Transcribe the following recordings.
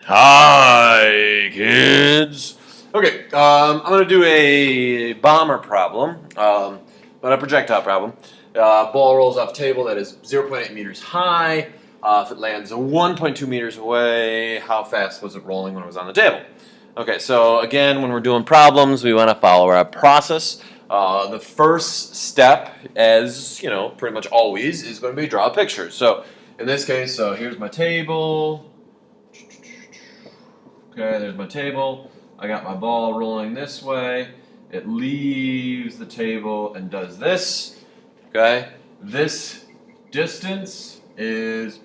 Hi, kids. Okay, I'm going to do a bomber problem, but a projectile problem. Ball rolls off table that is 0.8 meters high. If it lands 1.2 meters away, how fast was it rolling when it was on the table? Okay, so again, when we're doing problems, we want to follow our process. The first step, as you know, pretty much always, is going to be draw a picture. So in this case, here's my table. Okay, there's my table. I got my ball rolling this way. It leaves the table and does this. Okay, this distance is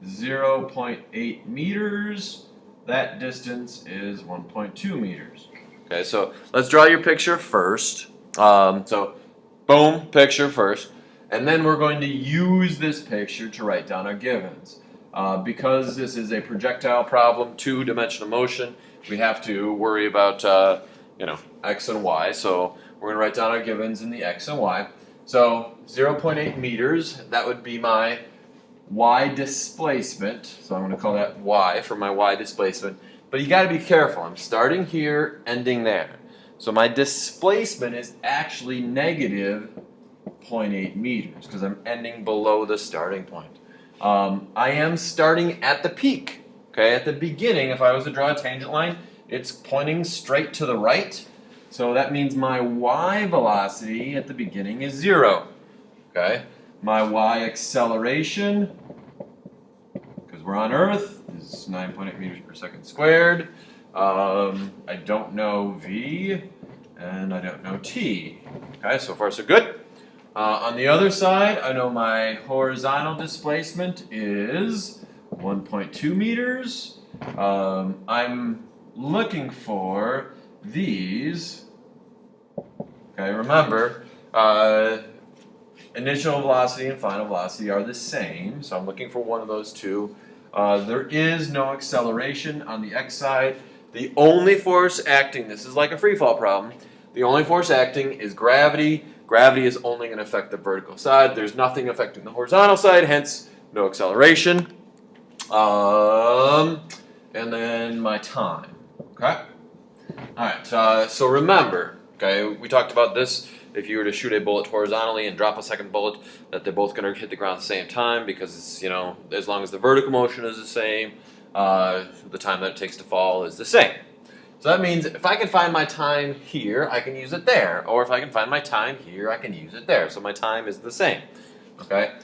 0.8 meters. That distance is 1.2 meters. Okay, so let's draw your picture first. So, boom, picture first. And then we're going to use this picture to write down our givens. Because this is a projectile problem, two-dimensional motion, we have to worry about x and y. So we're going to write down our givens in the x and y. So 0.8 meters, that would be my y displacement. So I'm going to call that y for my y displacement. But you got to be careful. I'm starting here, ending there. So my displacement is actually negative 0.8 meters because I'm ending below the starting point. I am starting at the peak. Okay, at the beginning, if I was to draw a tangent line, it's pointing straight to the right. So that means my y velocity at the beginning is 0. Okay, my y acceleration, because we're on Earth, is 9.8 meters per second squared. I don't know v, and I don't know t. Okay, so far so good. On the other side, I know my horizontal displacement is 1.2 meters. I'm looking for these. Okay, remember, initial velocity and final velocity are the same, so I'm looking for one of those two. There is no acceleration on the x side. The only force acting, this is like a free fall problem, the only force acting is gravity. Gravity is only going to affect the vertical side. There's nothing affecting the horizontal side, hence no acceleration. And then my time. Okay? Alright, so remember, okay, we talked about this. If you were to shoot a bullet horizontally and drop a second bullet, that they're both going to hit the ground at the same time because it's, as long as the vertical motion is the same, the time that it takes to fall is the same. So that means if I can find my time here, I can use it there. Or if I can find my time here, I can use it there. So my time is the same. Okay?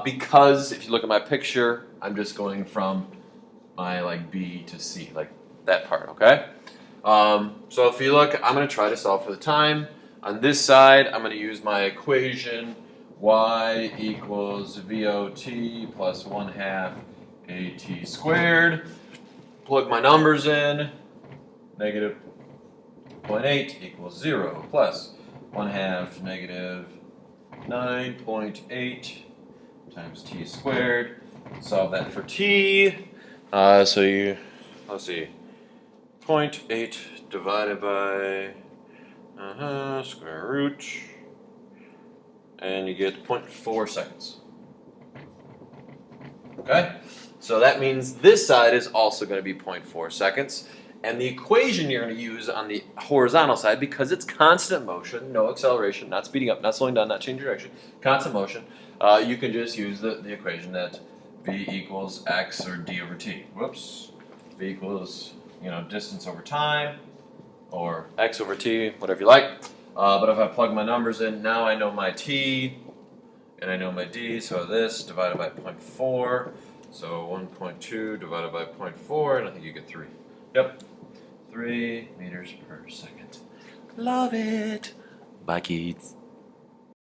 Because if you look at my picture, I'm just going from my B to C, like that part, okay? So if you look, I'm going to try to solve for the time. On this side, I'm going to use my equation y equals VOT plus 1/2 AT squared. Plug my numbers in. Negative 0.8 equals 0 plus 1/2 negative 9.8 times t squared. Solve that for t. Let's see, 0.8 divided by square root, and you get 0.4 seconds. Okay, so that means this side is also going to be 0.4 seconds. And the equation you're going to use on the horizontal side, because it's constant motion, no acceleration, not speeding up, not slowing down, not changing direction, constant motion, you can just use the equation that v equals x or d over t. Whoops. V equals, distance over time, or x over t, whatever you like. But if I plug my numbers in, now I know my t, and I know my d, so this divided by 0.4, so 1.2 divided by 0.4, and I think you get 3. Yep. 3 meters per second. Love it. Bye, kids.